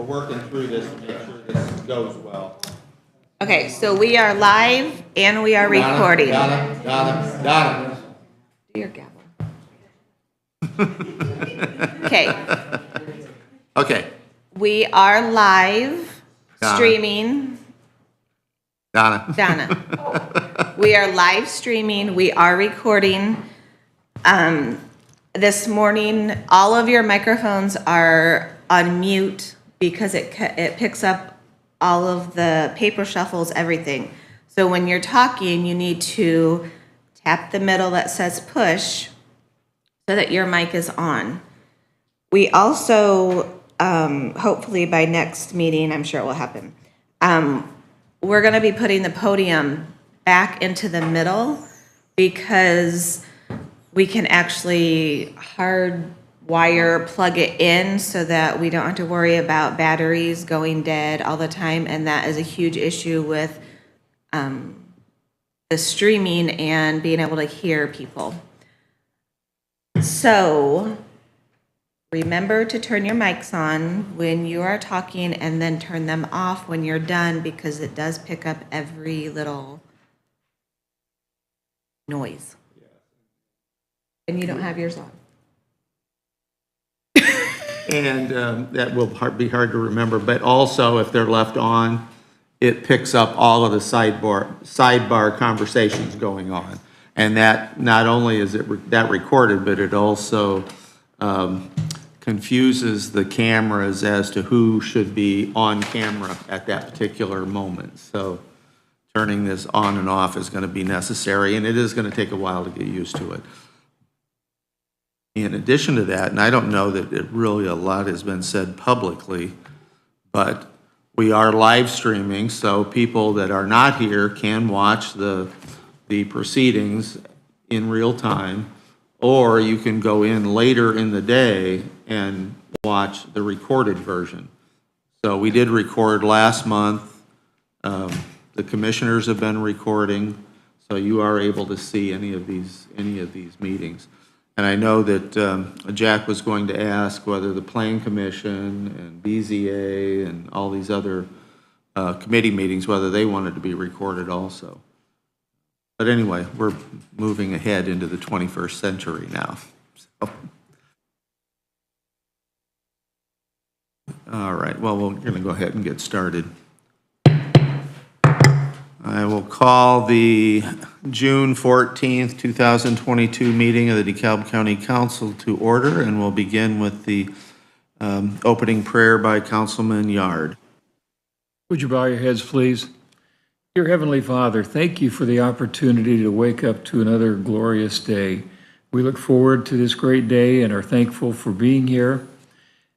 working through this to make sure this goes well. Okay, so we are live and we are recording. Got it. Do your gavel. Okay, Okay. we are live Donna. streaming. Donna. We are live streaming. We are recording. This morning, all of your microphones are on mute because it picks up all of the paper shuffles, everything. So when you're talking, you need to tap the middle that says push so that your mic is on. We also, hopefully by next meeting, I'm sure it will happen, we're going to be putting the podium back into the middle because we can actually hardwire plug it in so that we don't have to worry about batteries going dead all the time. And that is a huge issue with the streaming and being able to hear people. So remember to turn your mics on when you are talking and then turn them off when you're done because it does pick up every little noise. And you don't have yours on. And that will be hard to remember, but also if they're left on, it picks up all of the sidebar conversations going on. And that not only is it that recorded, but it also confuses the cameras as to who should be on camera at that particular moment. So turning this on and off is going to be necessary, and it is going to take a while to get used to it. In addition to that, and I don't know that it really a lot has been said publicly, but we are live streaming, so people that are not here can watch the proceedings in real time, or you can go in later in the day and watch the recorded version. So we did record last month. The commissioners have been recording, so you are able to see any of these meetings. And I know that Jack was going to ask whether the Plan Commission and BZA and all these other committee meetings, whether they wanted to be recorded also. But anyway, we're moving ahead into the 21st century now. So. All right, well, we're going to go ahead and get started. I will call the June 14th, 2022 meeting of the DeKalb County Council to order, and we'll begin with the opening prayer by Councilman Yard. Would you bow your heads, please? Dear Heavenly Father, thank you for the opportunity to wake up to another glorious day. We look forward to this great day and are thankful for being here.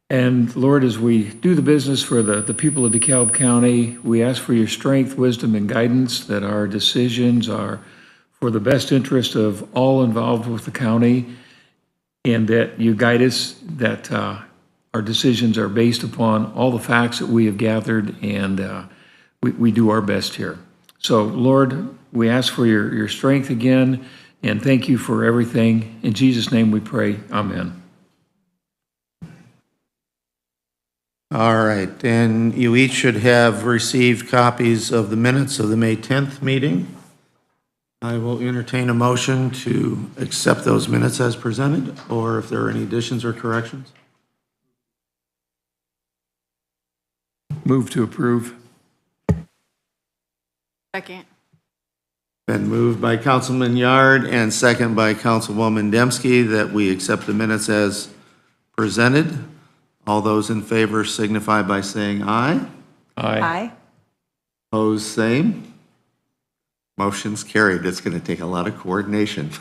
And Lord, as we do the business for the people of DeKalb County, we ask for your strength, wisdom, and guidance, that our decisions are for the best interest of all involved with the county, and that you guide us, that our decisions are based upon all the facts that we have gathered, and we do our best here. So Lord, we ask for your strength again, and thank you for everything. In Jesus' name we pray, amen. All right, and you each should have received copies of the minutes of the May 10th meeting. I will entertain a motion to accept those minutes as presented, or if there are any additions or corrections. Move to approve. Second. Been moved by Councilman Yard and second by Councilwoman Dembski that we accept the minutes as presented. All those in favor signify by saying aye. Aye. Opposed, same. Motion's carried. It's going to take a lot of coordination.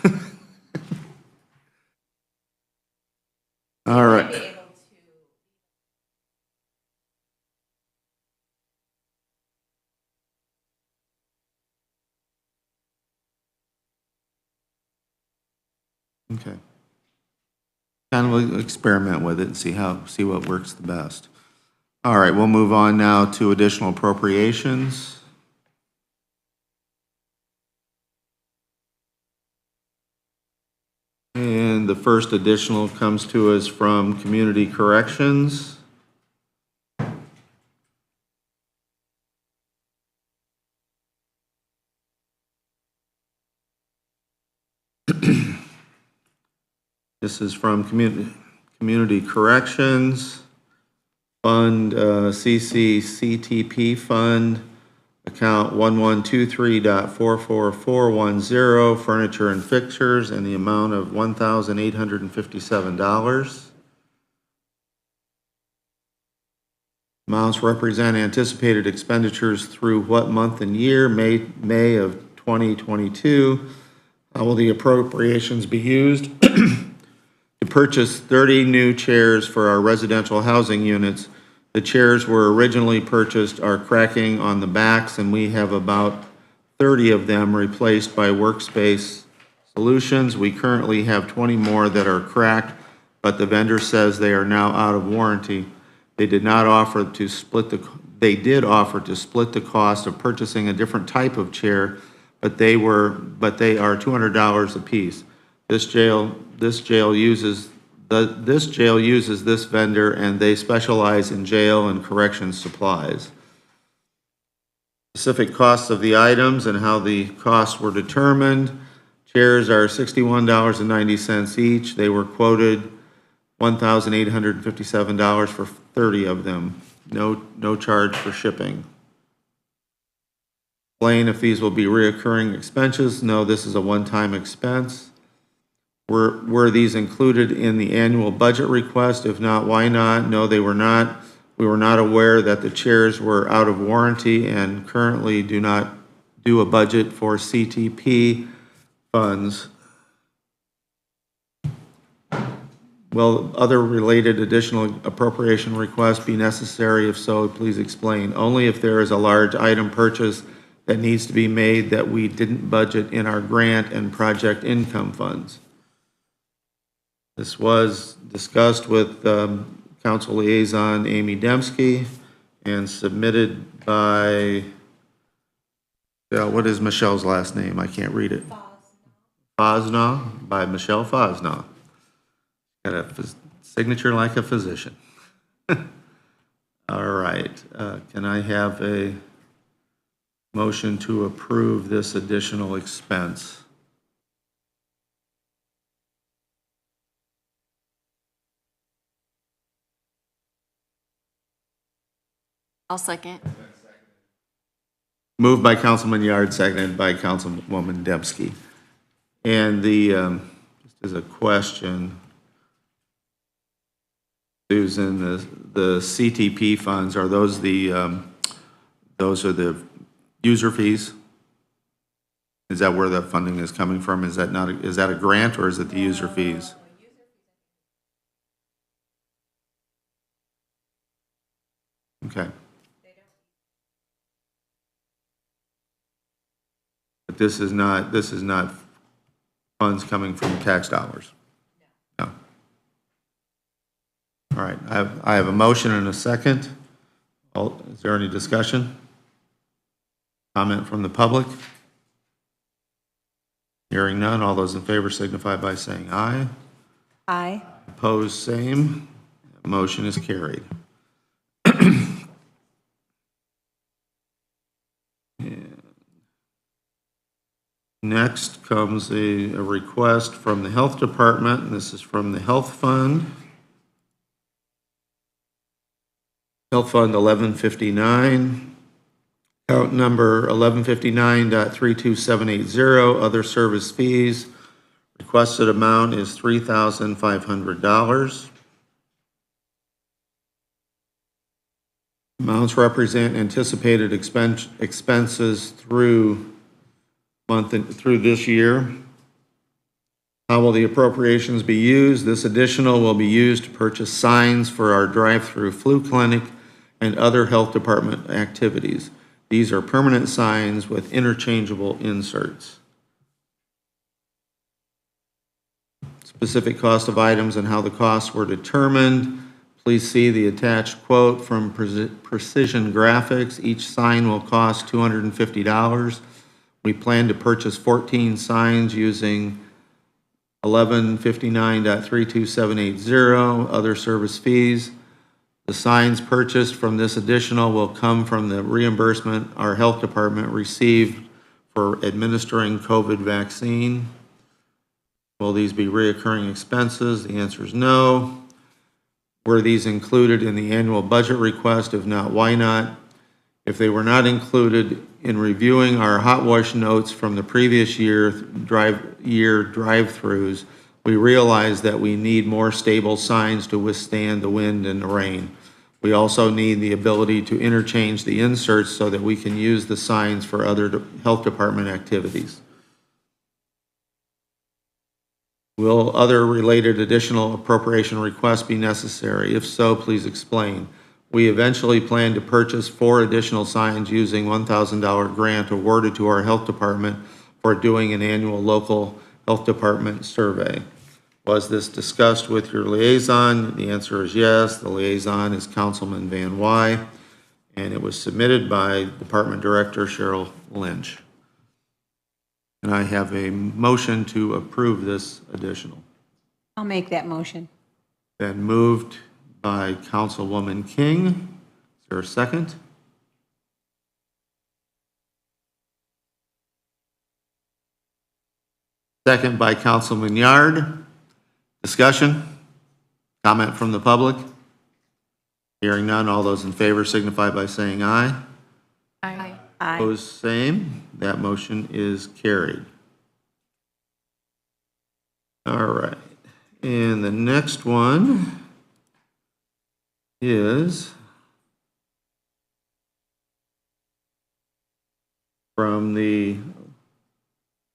All right. Okay. And we'll experiment with it and see what works the best. All right, we'll move on now to additional appropriations. And the first additional comes to us from Community Corrections. This is from Community Corrections Fund, CCCTP Fund, account 1123.44410, furniture and fixtures, and the amount of $1,857. Amounts represent anticipated expenditures through what month and year? May of 2022. How will the appropriations be used? To purchase 30 new chairs for our residential housing units. The chairs were originally purchased are cracking on the backs, and we have about 30 of them replaced by Workspace Solutions. We currently have 20 more that are cracked, but the vendor says they are now out of warranty. They did offer to split the cost of purchasing a different type of chair, but they are $200 a piece. This jail uses this vendor, and they specialize in jail and corrections supplies. Specific costs of the items and how the costs were determined. Chairs are $61.90 each. They were quoted $1,857 for 30 of them. No charge for shipping. Explain if these will be reoccurring expenses. No, this is a one-time expense. Were these included in the annual budget request? If not, why not? No, they were not. We were not aware that the chairs were out of warranty and currently do not do a budget for CTP funds. Will other related additional appropriation requests be necessary? If so, please explain. Only if there is a large item purchase that needs to be made that we didn't budget in our grant and project income funds. This was discussed with Council Liaison Amy Dembski and submitted by, what is Michelle's last name? I can't read it. Fosnaugh, by Michelle Fosnaugh. Got a signature like a physician. All right. Can I have a motion to approve this additional expense? I'll second. Moved by Councilman Yard, seconded by Councilwoman Dembski. And just as a question, Susan, the CTP funds, are those those are the user fees? Is that where the funding is coming from? Is that a grant, or is it the user fees? Okay. But this is not funds coming from tax dollars? No. All right, I have a motion and a second. Is there any discussion? Comment from the public? Hearing none, all those in favor signify by saying aye. Aye. Opposed, same. Motion is carried. Next comes a request from the Health Department, and this is from the Health Fund. Health Fund 1159, account number 1159.32780, other service fees. Requested amount is $3,500. Amounts represent anticipated expenses through this year. How will the appropriations be used? This additional will be used to purchase signs for our drive-through flu clinic and other health department activities. These are permanent signs with interchangeable inserts. Specific cost of items and how the costs were determined. Please see the attached quote from Precision Graphics. Each sign will cost $250. We plan to purchase 14 signs using 1159.32780, other service fees. The signs purchased from this additional will come from the reimbursement our health department received for administering COVID vaccine. Will these be reoccurring expenses? The answer is no. Were these included in the annual budget request? If not, why not? If they were not included in reviewing our hot wash notes from the previous drive-throughs, we realized that we need more stable signs to withstand the wind and the rain. We also need the ability to interchange the inserts so that we can use the signs for other health department activities. Will other related additional appropriation requests be necessary? If so, please explain. We eventually plan to purchase 4 additional signs using $1,000 grant awarded to our health department for doing an annual local health department survey. Was this discussed with your liaison? The answer is yes. The liaison is Councilman Van Wy, and it was submitted by Department Director Cheryl Lynch. And I have a motion to approve this additional. I'll make that motion. Been moved by Councilwoman King. Is there a second? Second by Councilman Yard. Discussion? Comment from the public? Hearing none, all those in favor signify by saying aye. Aye. Opposed, same. That motion is carried. All right. And the next one is from the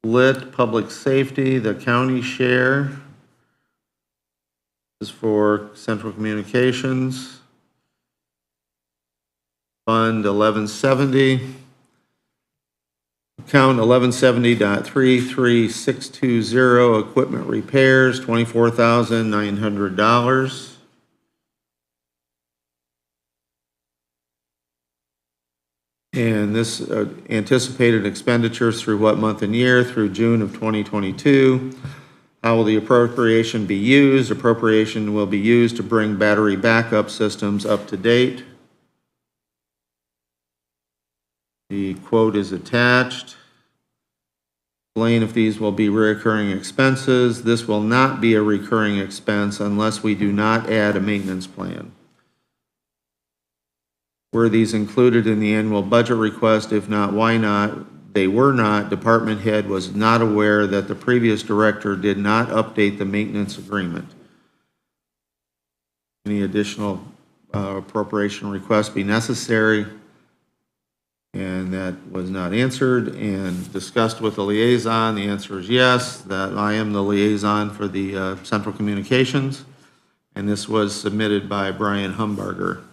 lit public safety, the county share. This is for central communications. Fund 1170. Account 1170.33620, equipment repairs, $24,900. And this anticipated expenditures through what month and year? Through June of 2022. How will the appropriation be used? Appropriation will be used to bring battery backup systems up to date. The quote is attached. Explain if these will be recurring expenses. This will not be a recurring expense unless we do not add a maintenance plan. Were these included in the annual budget request? If not, why not? They were not. Department head was not aware that the previous director did not update the maintenance agreement. Any additional appropriation requests be necessary? And that was not answered and discussed with the liaison. The answer is yes, that I am the liaison for the Central Communications. And this was submitted by Brian Humbarger,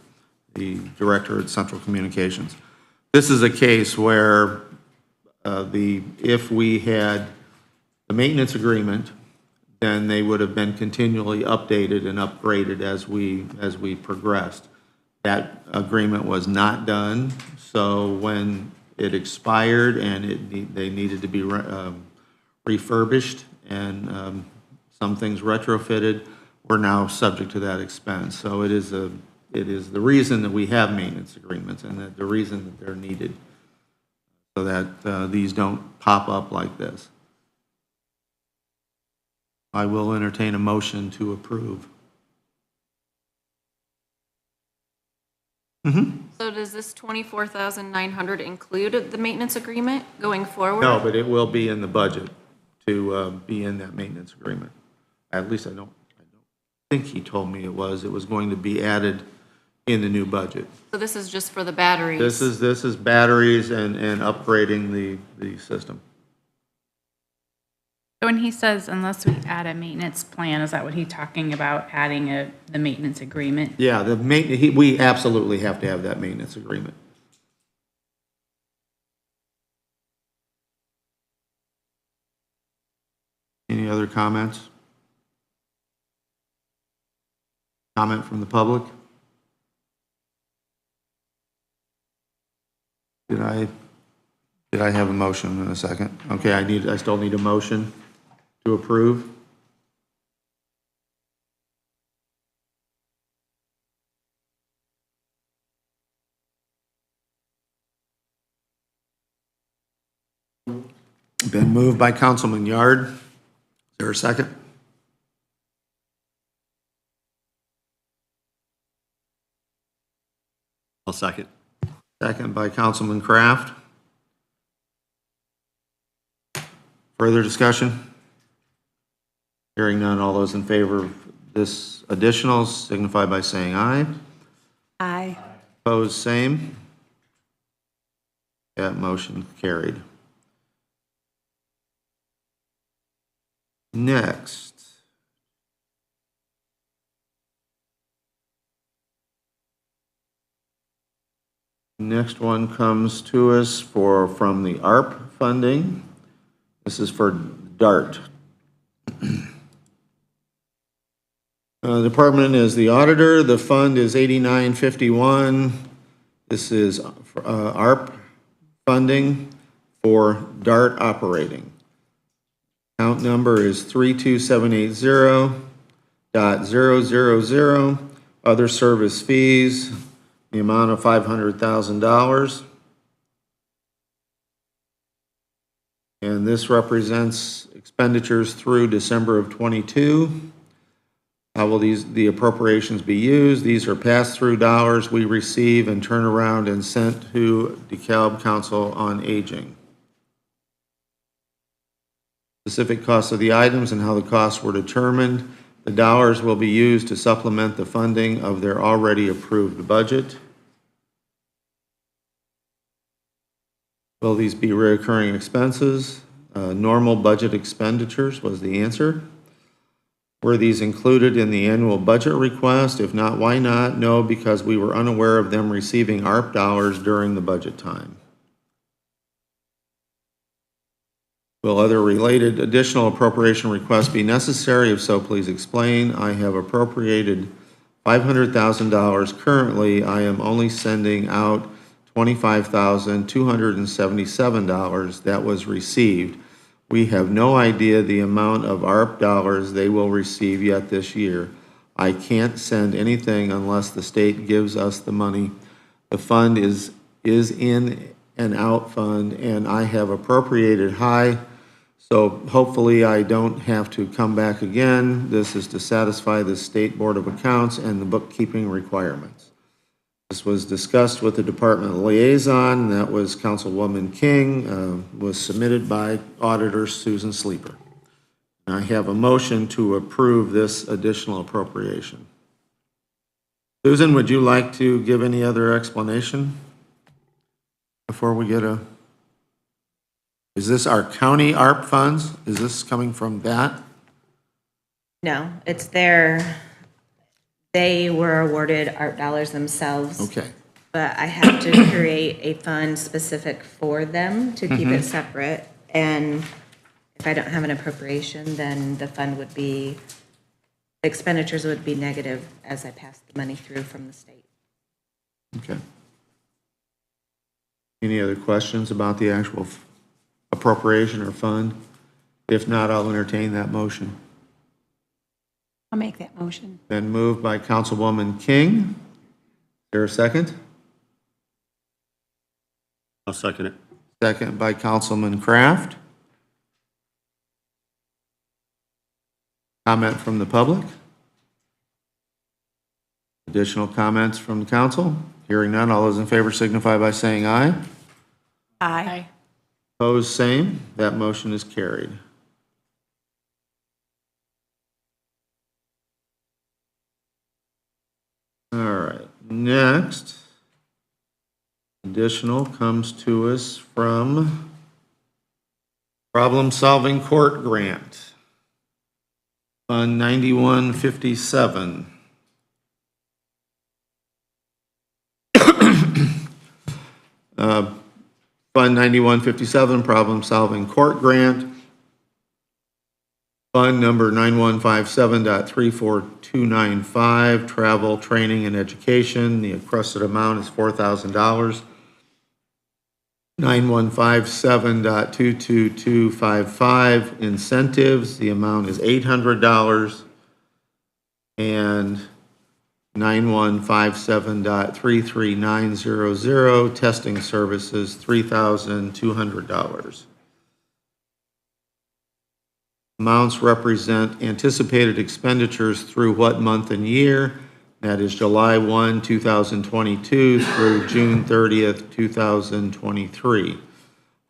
the director at Central Communications. This is a case where if we had the maintenance agreement, then they would have been continually updated and upgraded as we progressed. That agreement was not done, so when it expired and they needed to be refurbished and some things retrofitted, we're now subject to that expense. So it is the reason that we have maintenance agreements and that the reason that they're needed, so that these don't pop up like this. I will entertain a motion to approve. So does this 24,900 include the maintenance agreement going forward? No, but it will be in the budget to be in that maintenance agreement. At least I don't think he told me it was going to be added in the new budget. So this is just for the batteries? This is batteries and upgrading the system. So when he says unless we add a maintenance plan, is that what he's talking about, adding the maintenance agreement? Yeah, we absolutely have to have that maintenance agreement. Any other comments? Comment from the public? Did I have a motion in a second? Okay, I still need a motion to approve. Been moved by Councilman Yard, there a second? I'll second. Second by Councilman Kraft. Further discussion? Hearing none, all those in favor of this additional signify by saying aye. Aye. Opposed, same. That motion carried. Next. Next one comes to us from the ARP funding. This is for DART. Department is the auditor. The fund is 8951. This is ARP funding for DART operating. Account number is 32780.000. Other service fees, the amount of $500,000. And this represents expenditures through December of '22. How will the appropriations be used? These are pass-through dollars we receive and turn around and sent to DeKalb Council on Aging. Specific costs of the items and how the costs were determined. The dollars will be used to supplement the funding of their already approved budget. Will these be recurring expenses? Normal budget expenditures was the answer. Were these included in the annual budget request? If not, why not? No, because we were unaware of them receiving ARP dollars during the budget time. Will other related additional appropriation requests be necessary? If so, please explain. I have appropriated $500,000 currently. I am only sending out $25,277 that was received. We have no idea the amount of ARP dollars they will receive yet this year. I can't send anything unless the state gives us the money. The fund is in and out fund, and I have appropriated high, so hopefully I don't have to come back again. This is to satisfy the State Board of Accounts and the bookkeeping requirements. This was discussed with the department liaison, that was Councilwoman King, was submitted by Auditor Susan Sleeper. I have a motion to approve this additional appropriation. Susan, would you like to give any other explanation before we get is this our county ARP funds? Is this coming from that? No, it's they were awarded ARP dollars themselves. Okay. But I have to create a fund specific for them to keep it separate. And if I don't have an appropriation, then the fund would be, expenditures would be negative as I pass the money through from the state. Okay. Any other questions about the actual appropriation or fund? If not, I'll entertain that motion. I'll make that motion. Been moved by Councilwoman King. Is there a second? I'll second it. Second by Councilman Kraft. Comment from the public? Additional comments from the council? Hearing none, all those in favor signify by saying aye. Aye. Opposed, same. That motion is carried. All right, next, additional comes to us from Problem Solving Court Grant, Fund 9157. Fund 9157, Problem Solving Court Grant. Fund number 9157.34295, Travel, Training, and Education. The requested amount is $4,000. 9157.22255, Incentives. The amount is $800. And 9157.33900, Testing Services, $3,200. Amounts represent anticipated expenditures through what month and year? That is July 1, 2022 through June 30th, 2023.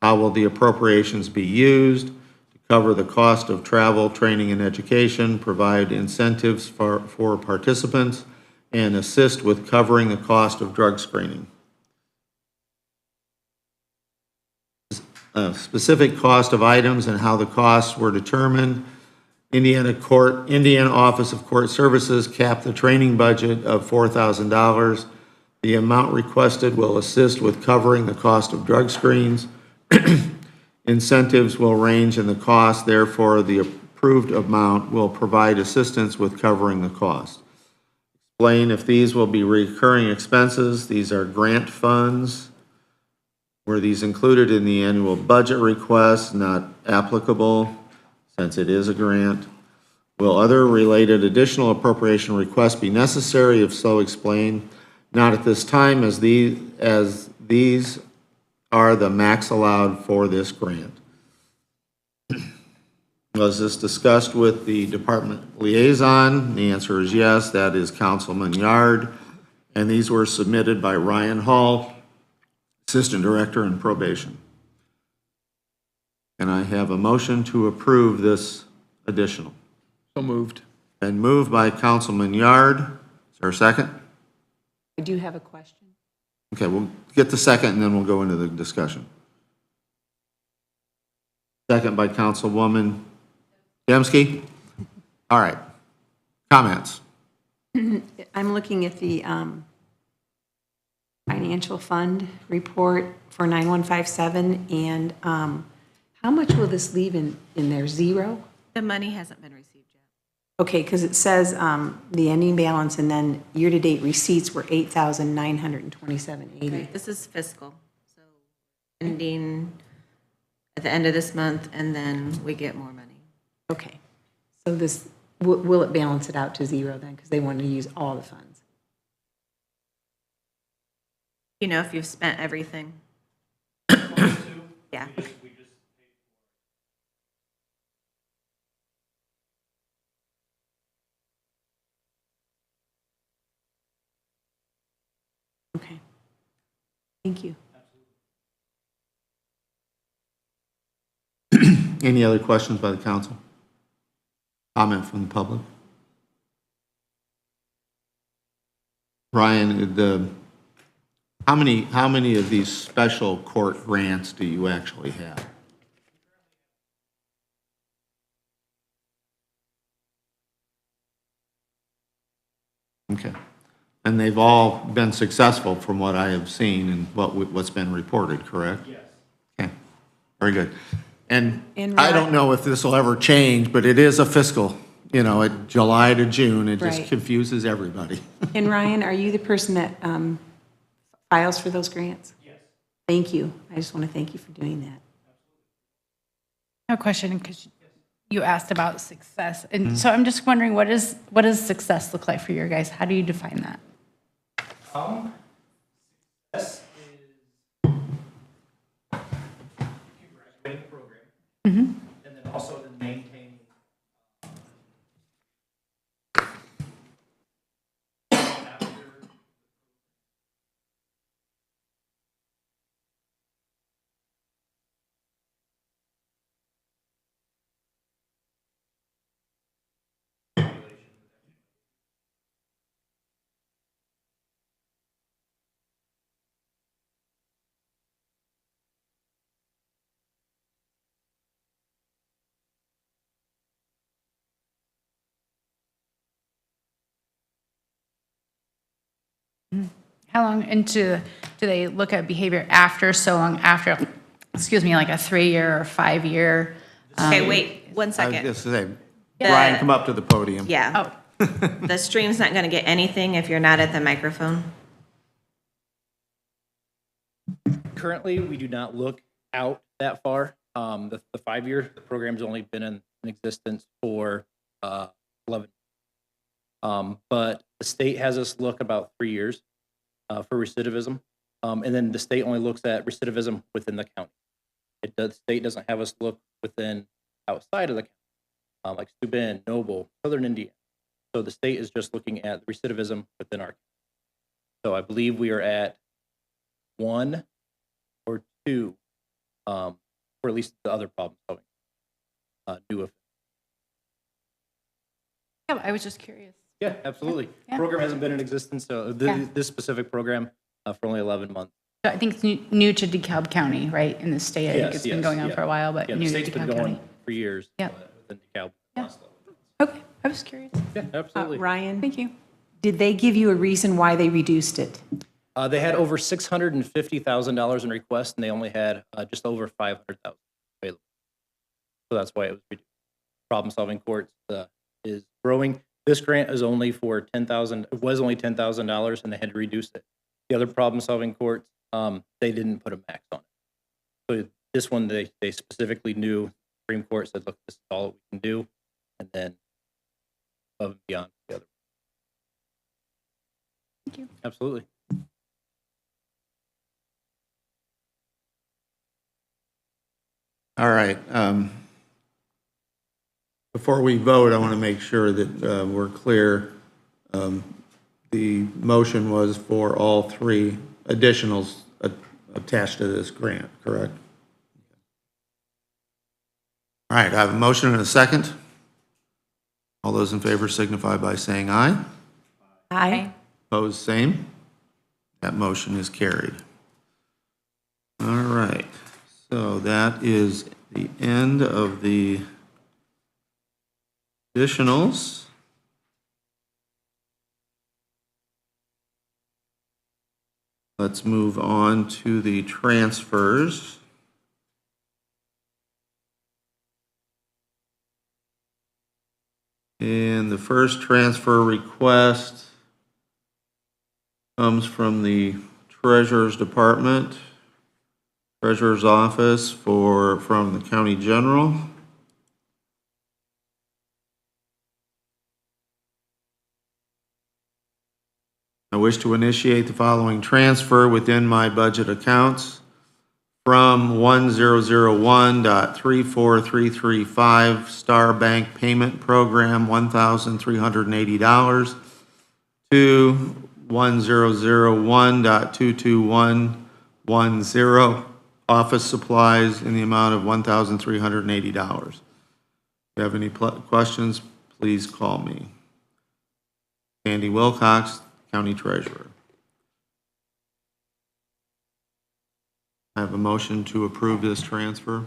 How will the appropriations be used? To cover the cost of travel, training, and education, provide incentives for participants, and assist with covering the cost of drug screening. Specific cost of items and how the costs were determined. Indiana Office of Court Services capped the training budget of $4,000. The amount requested will assist with covering the cost of drug screens. Incentives will range in the cost, therefore the approved amount will provide assistance with covering the cost. Explain if these will be recurring expenses. These are grant funds. Were these included in the annual budget request? Not applicable, since it is a grant. Will other related additional appropriation requests be necessary? If so, explain. Not at this time, as these are the max allowed for this grant. Was this discussed with the department liaison? The answer is yes. That is Councilman Yard. And these were submitted by Ryan Hall, Assistant Director in Probation. And I have a motion to approve this additional. So moved. Been moved by Councilman Yard. Is there a second? I do have a question. Okay, we'll get the second and then we'll go into the discussion. Second by Councilwoman Dembski. All right. Comments? I'm looking at the financial fund report for 9157, and how much will this leave in there? Zero? The money hasn't been received yet. Okay, because it says the ending balance and then year-to-date receipts were $8,927.80. This is fiscal, so ending at the end of this month, and then we get more money. Okay, so this, will it balance it out to zero then? Because they want to use all the funds. You know, if you've spent everything. Yeah. Okay. Thank you. Any other questions by the council? Comment from the public? Ryan, how many of these special court grants do you actually have? Okay. And they've all been successful from what I have seen and what's been reported, correct? Yes. Okay, very good. And I don't know if this will ever change, but it is a fiscal, at July to June, it just Right. confuses everybody. And Ryan, are you the person that files for those grants? Yes. Thank you. I just want to thank you for doing that. I have a question because you asked about success. And so I'm just wondering, what does success look like for you guys? How do you define that? Success is graduating the program, and then also then maintaining after. How long into do they look at behavior after so long after, like a 3-year or 5-year? Okay, wait, one I was second. just saying, Brian, come up to the podium. Yeah. Oh, The stream's not going to get anything if you're not at the microphone. Currently, we do not look out that far. The 5-year, the program's only been in existence for 11. But the state has us look about 3 years for recidivism. And then the state only looks at recidivism within the county. The state doesn't have us look outside of the county. like Steuben, Noble, Southern Indiana. So the state is just looking at recidivism within our. So I believe we are at 1 or 2, or at least the other problem solving. New offense. Yeah, I was just curious. Yeah, absolutely. Yeah. Program hasn't been in existence, so Yeah. this specific program for only 11 months. So I think it's new to DeKalb County, right, in the state. I think Yes, it's been yes, going on yeah. for a while, but Yeah, the new to state's been DeKalb going County. for years. Yeah. Within DeKalb. Yeah. Okay, I was curious. Yeah, absolutely. Ryan, Thank you. did they give you a reason why they reduced it? They had over $650,000 in requests, and they only had just over 500,000 available. So that's why it was reduced. Problem-solving courts is growing. This grant is only for $10,000. It was only $10,000, and they had to reduce it. The other problem-solving courts, they didn't put a max on it. So this one, they specifically knew. Supreme Court said, "Look, this is all we can do," and then above and beyond the other. Thank you. Absolutely. All right. Before we vote, I want to make sure that we're clear. The motion was for all 3 additionals attached to this grant, correct? All right, I have a motion and a second. All those in favor signify by saying aye. Aye. Opposed, same. That motion is carried. All right, so that is the end of the additionals. Let's move on to the transfers. And the first transfer request comes from the Treasurer's Department, Treasurer's Office from the County General. I wish to initiate the following transfer within my budget accounts from 1001.34335 Star Bank Payment Program, $1,380 to 1001.22110 Office Supplies in the amount of $1,380. If you have any questions, please call me. Sandy Wilcox, County Treasurer. I have a motion to approve this transfer.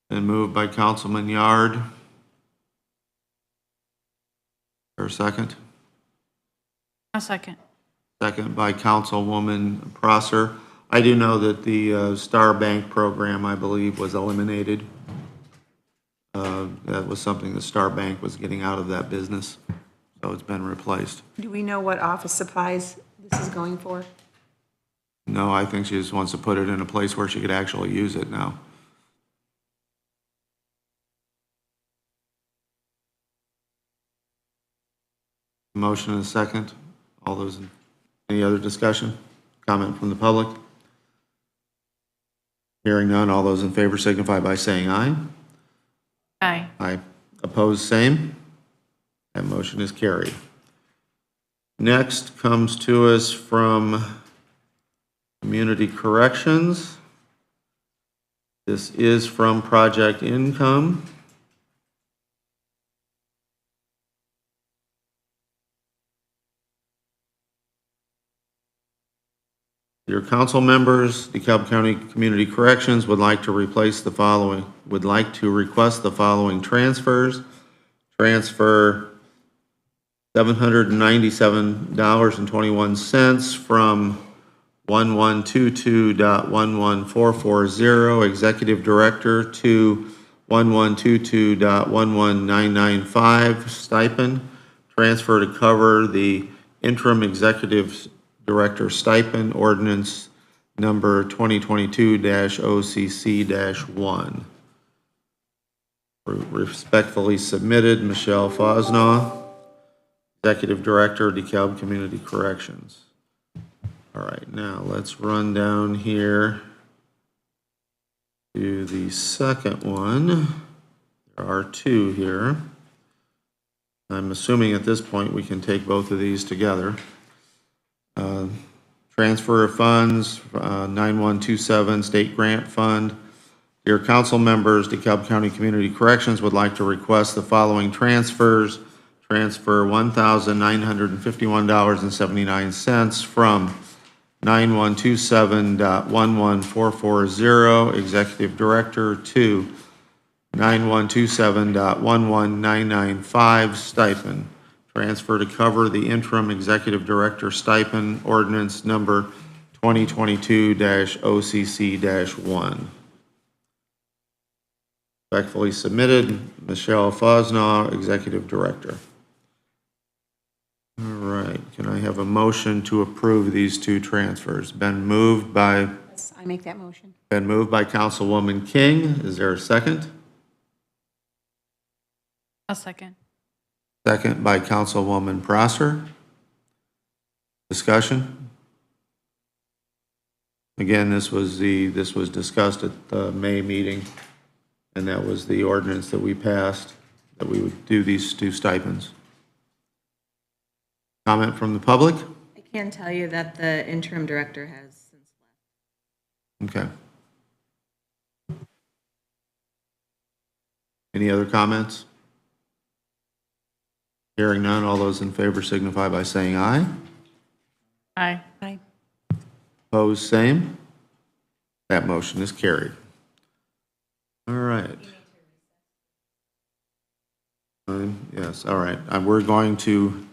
And moved by Councilman Yard. Or a second? A second. Second by Councilwoman Prosser. I do know that the Star Bank program, I believe, was eliminated. That was something the Star Bank was getting out of that business, so it's been replaced. Do we know what office supplies this is going for? No, I think she just wants to put it in a place where she could actually use it now. Motion and a second. All those, any other discussion? Comment from the public? Hearing none, all those in favor signify by saying aye. Aye. Aye. Opposed, same. That motion is carried. Next comes to us from Community Corrections. This is from Project Income. Your council members, DeKalb County Community Corrections would like to request the following transfers. Transfer $797.21 from 1122.11440 Executive Director to 1122.11995 stipend. Transfer to cover the interim executive Director stipend ordinance number 2022-OCC-1. Respectfully submitted, Michelle Fosnaugh, Executive Director, DeKalb Community Corrections. All right, now let's run down here to the second one. There are two here. I'm assuming at this point we can take both of these together. Transfer of funds, 9127 State Grant Fund. Dear council members, DeKalb County Community Corrections would like to request the following transfers. Transfer $1,951.79 from 9127.11440 Executive Director to 9127.11995 stipend. Transfer to cover the interim executive director stipend ordinance number 2022-OCC-1. Respectfully submitted, Michelle Fosnaugh, Executive Director. All right, can I have a motion to approve these two transfers? Been moved by Yes, I make that motion. Councilwoman King. Is there a second? I'll second. Second by Councilwoman Prosser. Discussion? Again, this was discussed at the May meeting, and that was the ordinance that we passed, that we would do these two stipends. Comment from the public? I can tell you that the interim director has since left. Okay. Any other comments? Hearing none, all those in favor signify by saying aye. Aye. Aye. Opposed, same. That motion is carried. All right. Yes, all right. We're going to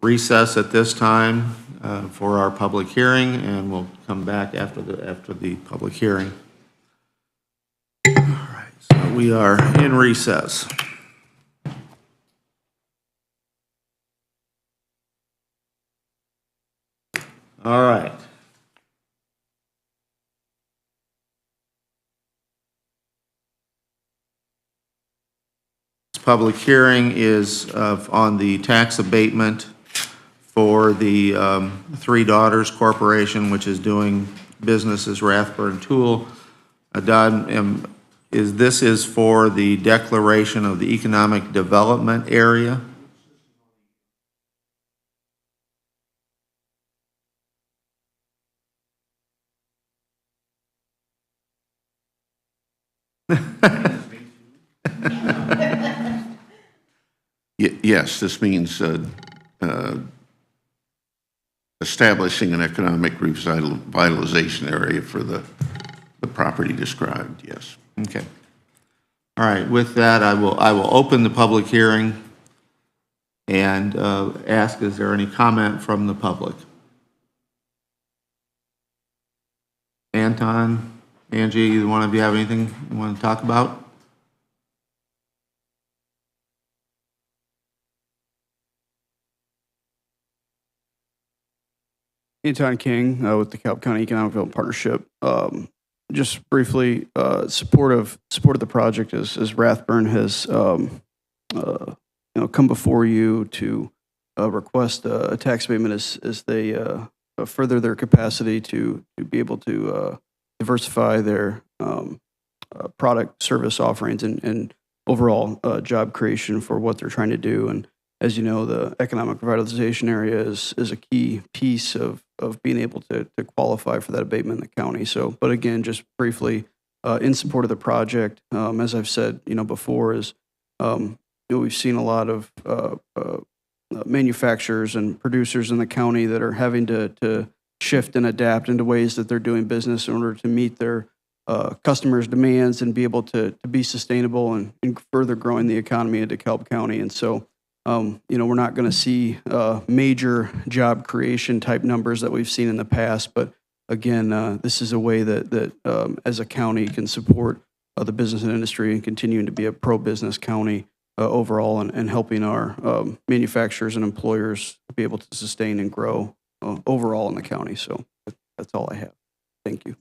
recess at this time for our public hearing, and we'll come back after the public hearing. All right, so we are in recess. All right. This public hearing is on the tax abatement for the Three Daughters Corporation, which is doing business as Rathburn Tool. This is for the declaration of the economic development area. Yes, this means establishing an economic revitalization area for the property described, yes. Okay. All right, with that, I will open the public hearing and ask, is there any comment from the public? Anton, Angie, either one of you have anything you want to talk about? Anton King with the DeKalb County Economic Development Partnership. Just briefly, support of the project as Rathburn has come before you to request a tax abatement as they further their capacity to be able to diversify their product service offerings and overall job creation for what they're trying to do. And as you know, the economic revitalization area is a key piece of being able to qualify for that abatement in the county. So, but again, just briefly, in support of the project, as I've said, before, is we've seen a lot of manufacturers and producers in the county that are having to shift and adapt into ways that they're doing business in order to meet their customers' demands and be able to be sustainable and further growing the economy of DeKalb County. And so, we're not going to see major job creation type numbers that we've seen in the past, but again, this is a way that as a county can support the business and industry and continuing to be a pro-business county overall and helping our manufacturers and employers be able to sustain and grow overall in the county. So that's all I have. Thank you.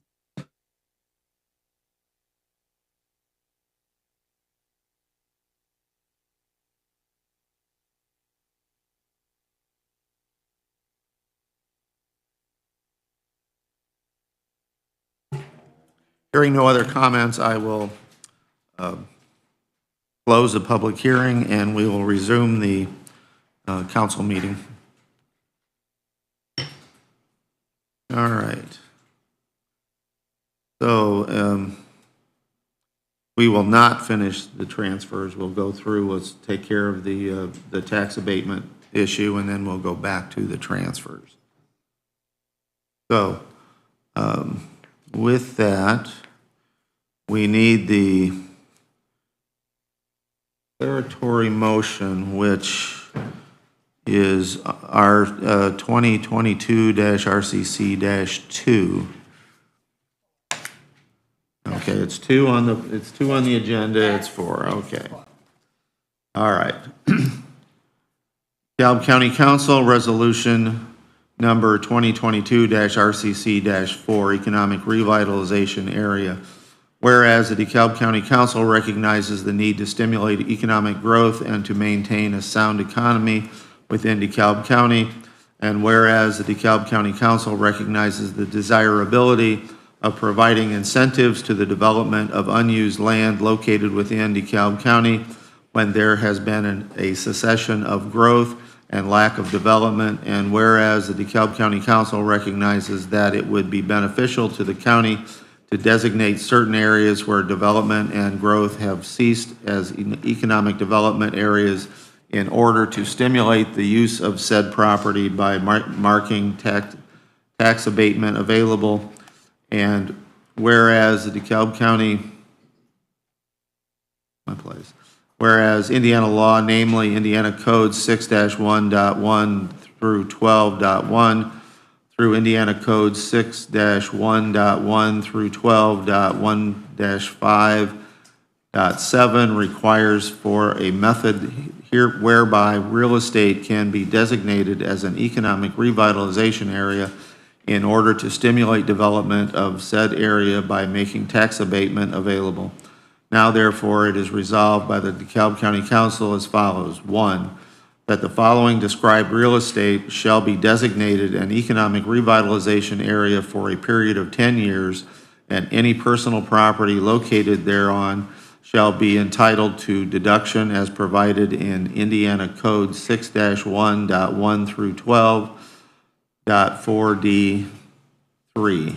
Hearing no other comments, I will close the public hearing, and we will resume the council meeting. All right. So we will not finish the transfers. We'll go through, let's take care of the tax abatement issue, and then we'll go back to the transfers. So with that, we need the declaratory motion, which is our 2022-RCC-2. Okay, it's two on the agenda, it's 4, okay. All right. DeKalb County Council Resolution Number 2022-RCC-4, Economic Revitalization Area. Whereas the DeKalb County Council recognizes the need to stimulate economic growth and to maintain a sound economy within DeKalb County, and whereas the DeKalb County Council recognizes the desirability of providing incentives to the development of unused land located within DeKalb County when there has been a cessation of growth and lack of development, and whereas the DeKalb County Council recognizes that it would be beneficial to the county to designate certain areas where development and growth have ceased as economic development areas in order to stimulate the use of said property by marking tax abatement available, and whereas the DeKalb County, whereas Indiana law, namely Indiana Code 6-1.1 through 12.1 through Indiana Code 6-1.1 through 12.1-5.7 requires for a method here whereby real estate can be designated as an economic revitalization area in order to stimulate development of said area by making tax abatement available. Now, therefore, it is resolved by the DeKalb County Council as follows. 1, that the following described real estate shall be designated an economic revitalization area for a period of 10 years, and any personal property located thereon shall be entitled to deduction as provided in Indiana Code 6-1.1 through 12.4D3.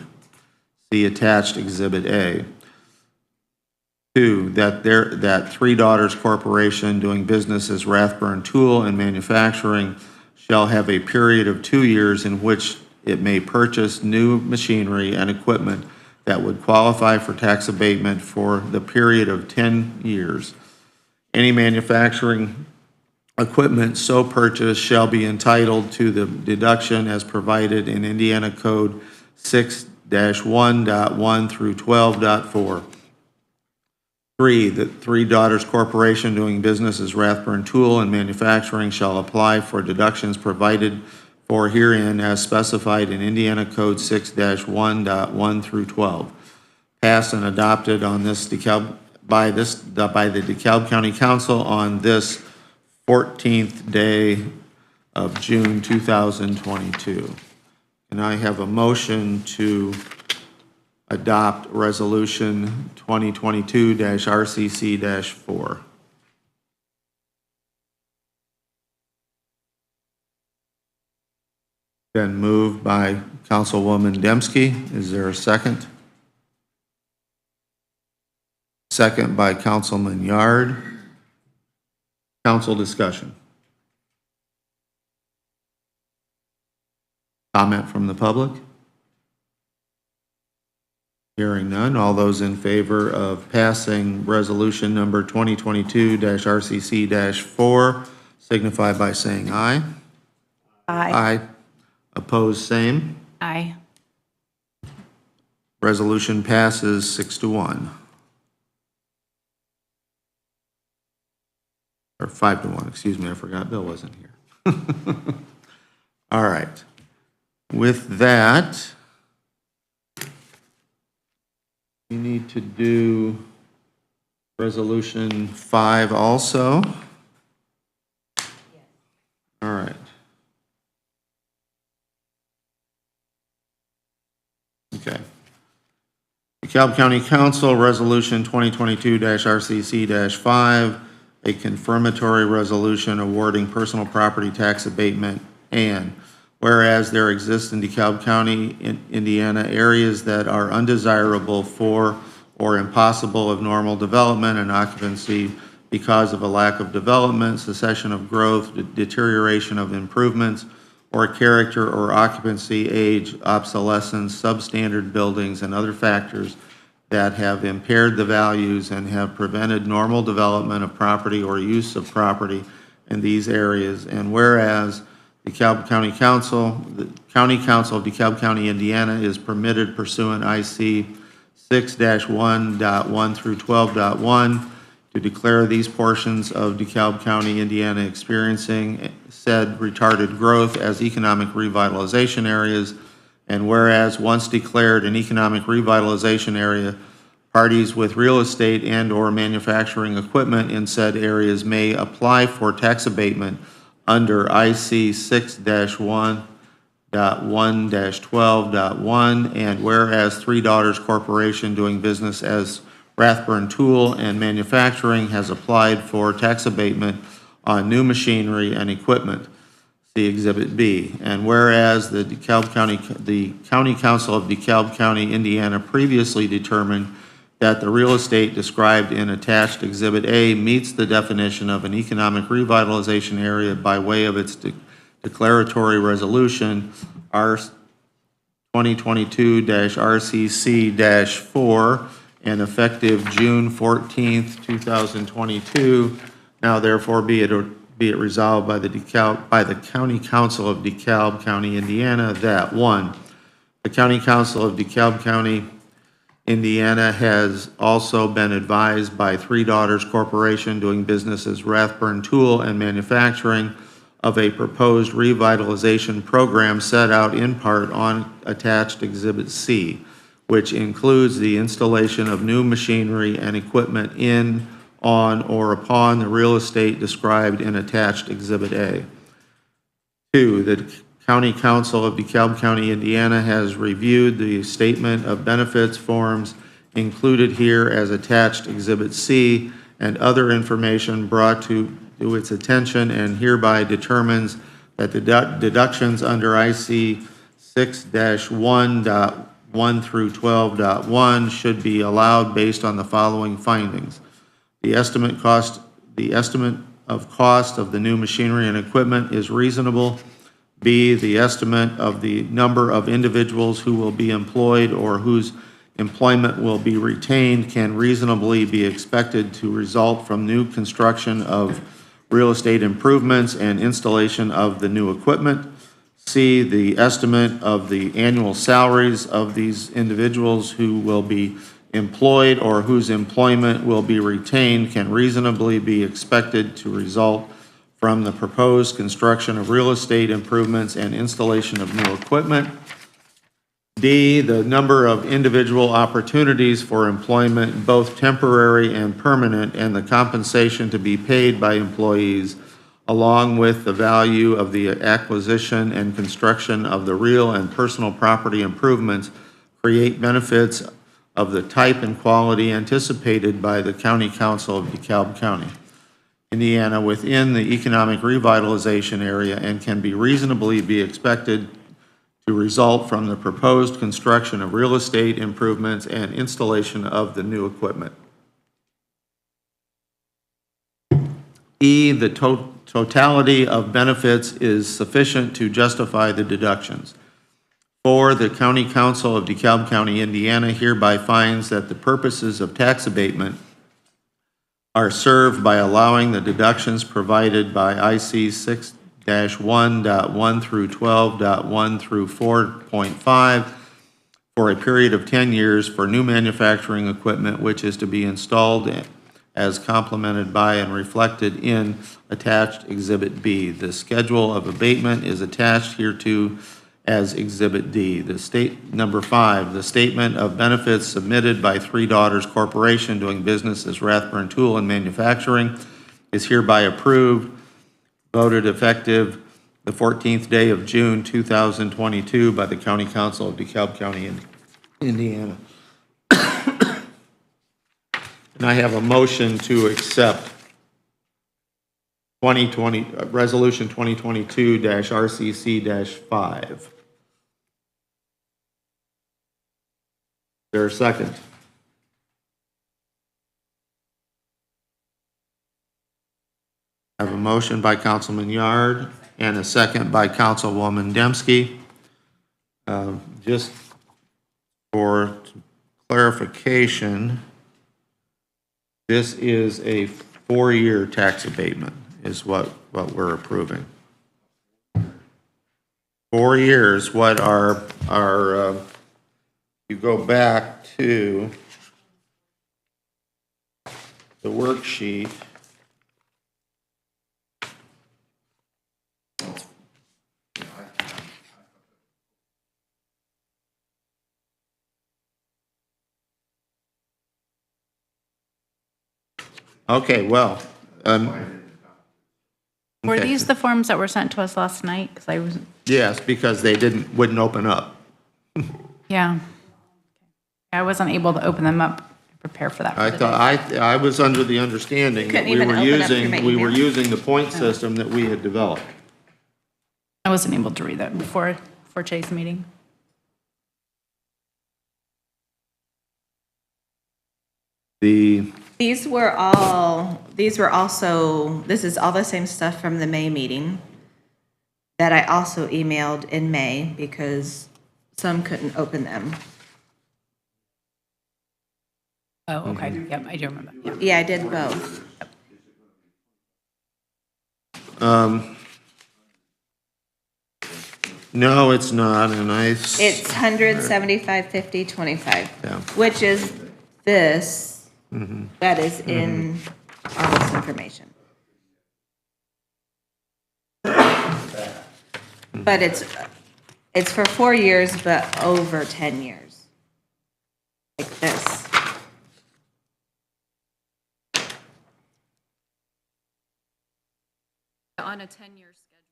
See attached Exhibit A. 2, that Three Daughters Corporation doing business as Rathburn Tool and Manufacturing shall have a period of 2 years in which it may purchase new machinery and equipment that would qualify for tax abatement for the period of 10 years. Any manufacturing equipment so purchased shall be entitled to the deduction as provided in Indiana Code 6-1.1 through 12.4. 3, that Three Daughters Corporation doing business as Rathburn Tool and Manufacturing shall apply for deductions provided for herein as specified in Indiana Code 6-1.1 through 12. Passed and adopted on this by the DeKalb County Council on this 14th day of June 2022. And I have a motion to adopt Resolution 2022-RCC-4. Been moved by Councilwoman Dembski. Is there a second? Second by Councilman Yard. Council discussion. Comment from the public? Hearing none, all those in favor of passing resolution number 2022-RCC-4 signify by saying aye. Aye. Aye. Opposed, same. Aye. Resolution passes 6-1. Or 5-1, excuse me, I forgot Bill wasn't here. All right. With that, you need to do Resolution 5 also. All right. Okay. DeKalb County Council, Resolution 2022-RCC-5, a confirmatory resolution awarding personal property tax abatement. And whereas there exist in DeKalb County, Indiana, areas that are undesirable for or impossible of normal development and occupancy because of a lack of development, cessation of growth, deterioration of improvements, or character or occupancy, age, obsolescence, substandard buildings, and other factors that have impaired the values and have prevented normal development of property or use of property in these areas. And whereas DeKalb County Council, the County Council of DeKalb County, Indiana is permitted pursuant IC 6-1.1 through 12.1 to declare these portions of DeKalb County, Indiana experiencing said retarded growth as economic revitalization areas. And whereas once declared an economic revitalization area, parties with real estate and/or manufacturing equipment in said areas may apply for tax abatement under IC 6-1.1-12.1. And whereas Three Daughters Corporation doing business as Rathburn Tool and Manufacturing has applied for tax abatement on new machinery and equipment. See Exhibit B. And whereas the County Council of DeKalb County, Indiana previously determined that the real estate described in attached Exhibit A meets the definition of an economic revitalization area by way of its declaratory resolution, R 2022-RCC-4, and effective June 14th, 2022. Now therefore be it resolved by the County Council of DeKalb County, Indiana, that 1, the County Council of DeKalb County, Indiana has also been advised by Three Daughters Corporation doing business as Rathburn Tool and Manufacturing of a proposed revitalization program set out in part on attached Exhibit C, which includes the installation of new machinery and equipment in, on, or upon the real estate described in attached Exhibit A. 2, the County Council of DeKalb County, Indiana has reviewed the statement of benefits forms included here as attached Exhibit C and other information brought to its attention, and hereby determines that the deductions under IC 6-1.1 through 12.1 should be allowed based on the following findings. The estimate of cost of the new machinery and equipment is reasonable. B, the estimate of the number of individuals who will be employed or whose employment will be retained can reasonably be expected to result from new construction of real estate improvements and installation of the new equipment. C, the estimate of the annual salaries of these individuals who will be employed or whose employment will be retained can reasonably be expected to result from the proposed construction of real estate improvements and installation of new equipment. D, the number of individual opportunities for employment, both temporary and permanent, and the compensation to be paid by employees, along with the value of the acquisition and construction of the real and personal property improvements, create benefits of the type and quality anticipated by the County Council of DeKalb County, Indiana, within the economic revitalization area, and can be reasonably be expected to result from the proposed construction of real estate improvements and installation of the new equipment. E, the totality of benefits is sufficient to justify the deductions. 4, the County Council of DeKalb County, Indiana hereby finds that the purposes of tax abatement are served by allowing the deductions provided by IC 6-1.1 through 12.1 through 4.5 for a period of 10 years for new manufacturing equipment which is to be installed as complemented by and reflected in attached Exhibit B. The schedule of abatement is attached hereto as Exhibit D. Number 5, the statement of benefits submitted by Three Daughters Corporation doing business as Rathburn Tool and Manufacturing is hereby approved, voted effective the 14th day of June 2022 by the County Council of DeKalb County, Indiana. I have a motion to accept 2020, Resolution 2022-RCC-5. Is there a second? I have a motion by Councilman Yard and a second by Councilwoman Dembski. Just for clarification, this is a 4-year tax abatement is what we're approving. 4 years, what you go back to the worksheet. Okay, well, Were okay. these the forms that were sent to us last night? Because I was, Yes, because they wouldn't open up. yeah. I wasn't able to open them up and prepare for that. for I the thought, day. I was under the understanding that Couldn't we even were open up through my we were email? using the point system that we had developed. I wasn't able to read that before Chase meeting. These were also, this is all the same stuff from the May meeting that I also emailed in May because some couldn't open them. Oh, okay. Yep, I do remember. Yep. Yeah, I did both. No, it's not, and It's 175, 50, 25, Yeah. which is this that is in all this information. But it's for 4 years, but over 10 years. Like this. On a 10-year schedule.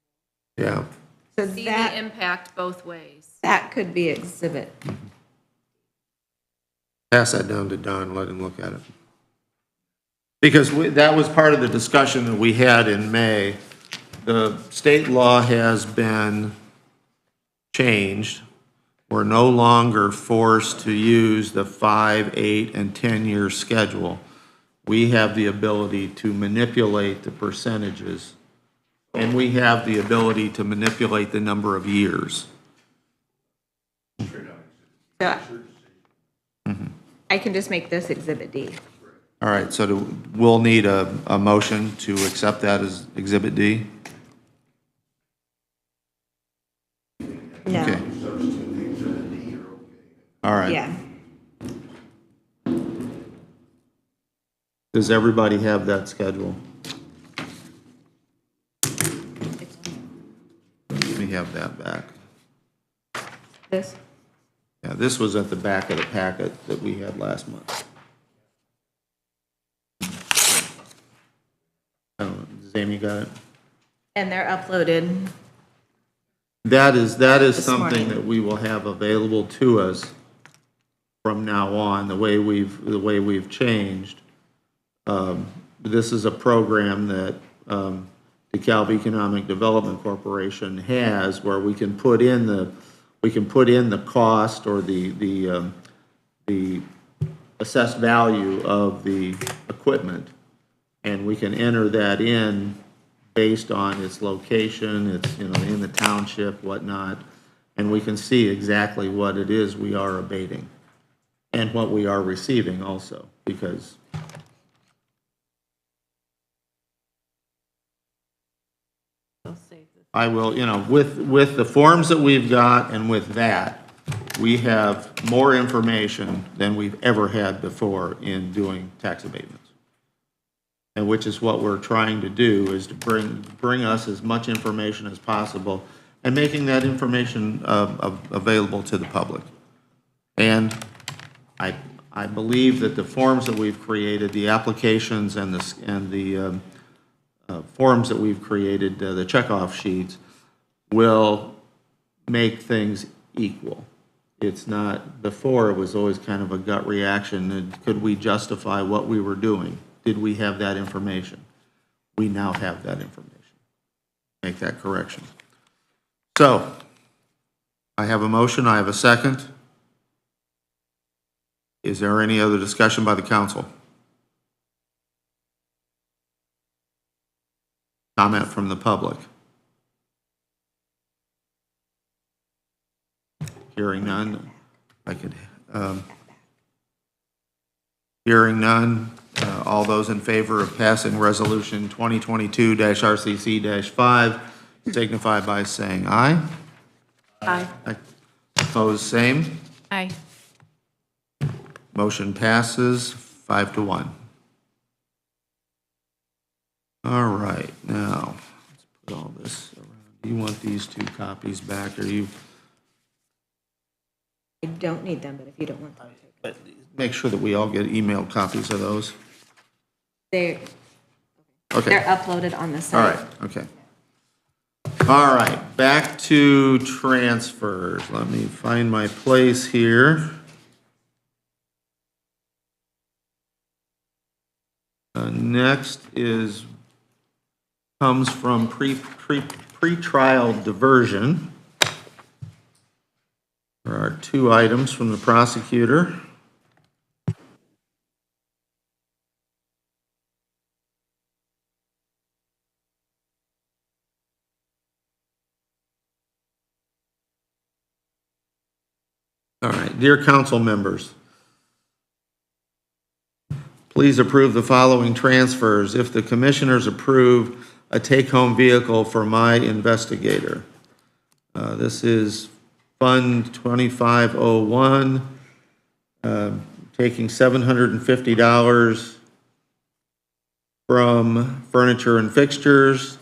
yeah. So See the that, impact both ways. that could be exhibit. Pass that down to Don, let him look at it. Because that was part of the discussion that we had in May. The state law has been changed. We're no longer forced to use the 5, 8, and 10-year schedule. We have the ability to manipulate the percentages, and we have the ability to manipulate the number of years. So I can just make this exhibit D. All right, so we'll need a motion to accept that as Exhibit D? No. Okay. All right. Yeah. Does everybody have that schedule? Let me have that back. This? Yeah, this was at the back of the packet that we had last month. I don't know, does Amy got it? And they're uploaded. That is This something morning. that we will have available to us from now on, the way we've changed. This is a program that DeKalb Economic Development Corporation has where we can put in the cost or the assessed value of the equipment, and we can enter that in based on its location, its, in the township, whatnot, and we can see exactly what it is we are abating and what we are receiving also, because I will, with the forms that we've got and with that, we have more information than we've ever had before in doing tax abatements. And which is what we're trying to do, is to bring us as much information as possible and making that information available to the public. And I believe that the forms that we've created, the applications and the forms that we've created, the checkoff sheets, will make things equal. It's not, before it was always kind of a gut reaction, and could we justify what we were doing? Did we have that information? We now have that information. Make that correction. So, I have a motion, I have a second. Is there any other discussion by the council? Comment from the public? Hearing none, hearing none, all those in favor of passing Resolution 2022-RCC-5 signify by saying aye. Aye. Opposed, same. Aye. Motion passes 5-1. All right, now, let's put all this around. Do you want these 2 copies back, or you? I don't need them, but if you don't want them, But make sure that we all get emailed copies of those. they're Okay, uploaded on the all site. right, okay. All right, back to transfers. Let me find my place here. Next comes from pretrial diversion. There are 2 items from the prosecutor. All right, dear council members, please approve the following transfers if the commissioners approve a take-home vehicle for my investigator. This is Fund 2501, taking $750 from furniture and fixtures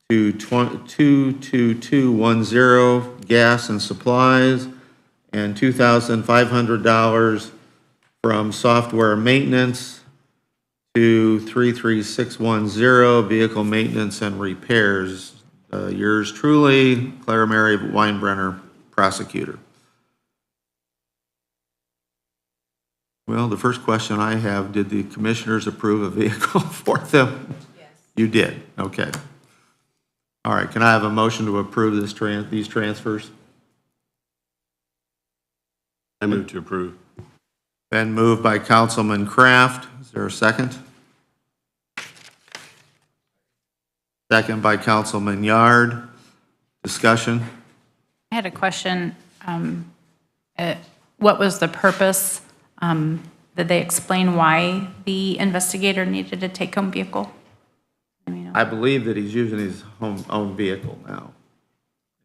to 22210 gas and supplies, and $2,500 from software maintenance to 33610 vehicle maintenance and repairs. Yours truly, Clara Mary Weinbrenner, prosecutor. Well, the first question I have, did the commissioners approve a vehicle for them? Yes. You did, okay. All right, can I have a motion to approve these transfers? I move to approve. Been moved by Councilman Kraft. Is there a second? Second by Councilman Yard. Discussion? I had a question. What was the purpose? Did they explain why the investigator needed a take-home vehicle? I believe that he's using his own vehicle now,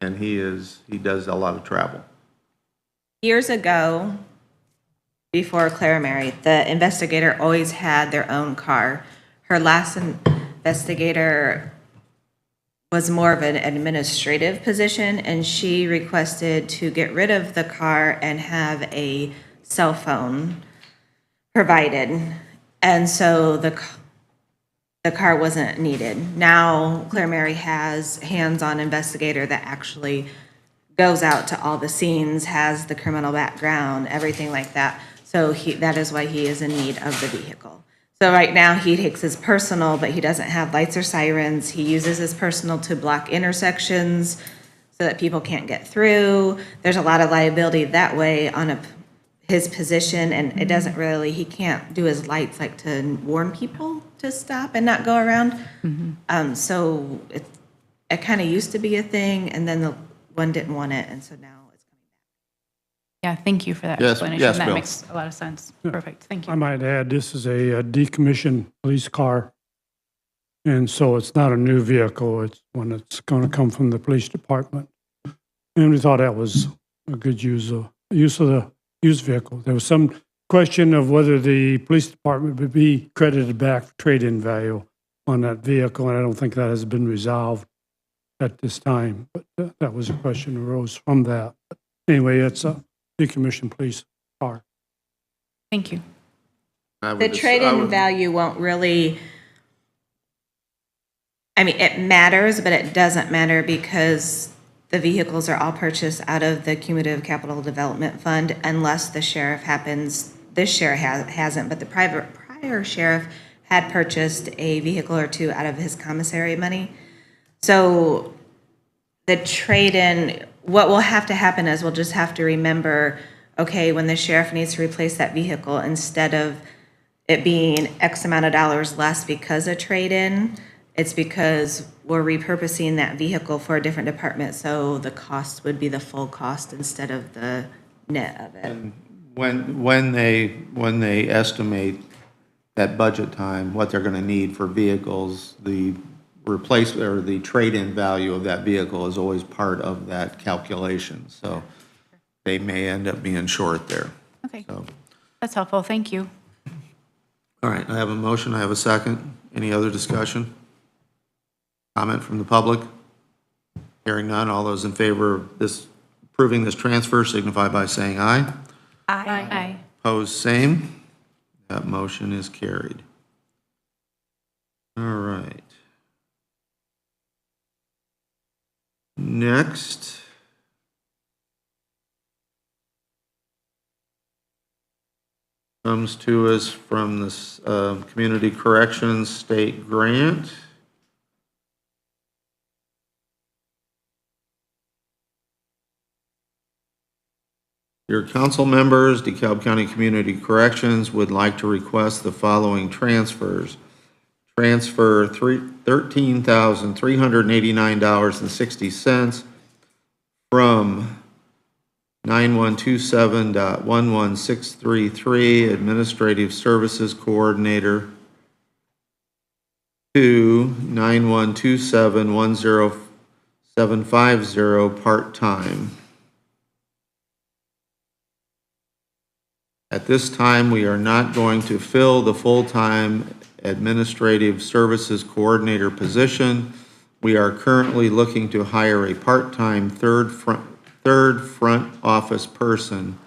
and he does a lot of travel. Years ago, before Clara Mary, the investigator always had their own car. Her last investigator was more of an administrative position, and she requested to get rid of the car and have a cell phone provided. And so the car wasn't needed. Now, Clara Mary has hands-on investigator that actually goes out to all the scenes, has the criminal background, everything like that. So that is why he is in need of the vehicle. So right now, he takes his personal, but he doesn't have lights or sirens. He uses his personal to block intersections so that people can't get through. There's a lot of liability that way on his position, and it doesn't really, he can't do his lights like to warn people to stop and not go around. So it kind of used to be a thing, and then the one didn't want it, and so now it's coming back. Yeah, thank you for that Yes, explanation. yes, That Bill. makes a lot of sense. Perfect, thank I you. might add, this is a decommissioned police car. And so it's not a new vehicle. It's one that's going to come from the police department. And we thought that was a good use of the used vehicle. There was some question of whether the police department would be credited back for trade-in value on that vehicle. And I don't think that has been resolved at this time. But that was a question that arose from that. But anyway, it's a decommissioned police car. Thank you. The trade-in value won't really, I mean, it matters, but it doesn't matter because the vehicles are all purchased out of the cumulative capital development fund unless the sheriff happens, this sheriff hasn't, but the prior sheriff had purchased a vehicle or two out of his commissary money. So the trade-in, what will have to happen is we'll just have to remember, okay, when the sheriff needs to replace that vehicle, instead of it being X amount of dollars less because of trade-in, it's because we're repurposing that vehicle for a different department, so the cost would be the full cost instead of the net of it. When they estimate at budget time what they're going to need for vehicles, the replacement or the trade-in value of that vehicle is always part of that calculation. So they may end up being short there. Okay, So, that's helpful. Thank you. all right, I have a motion, I have a second. Any other discussion? Comment from the public? Hearing none, all those in favor of this, approving this transfer signify by saying aye. Aye. Opposed, same. That motion is carried. All right. Next. Comes to us from this Community Corrections State Grant. Your council members, DeKalb County Community Corrections would like to request the following transfers. Transfer $13,389.60 from 9127.11633 Administrative Services Coordinator to 9127.10750 part-time. At this time, we are not going to fill the full-time Administrative Services Coordinator position. We are currently looking to hire a part-time third front office person.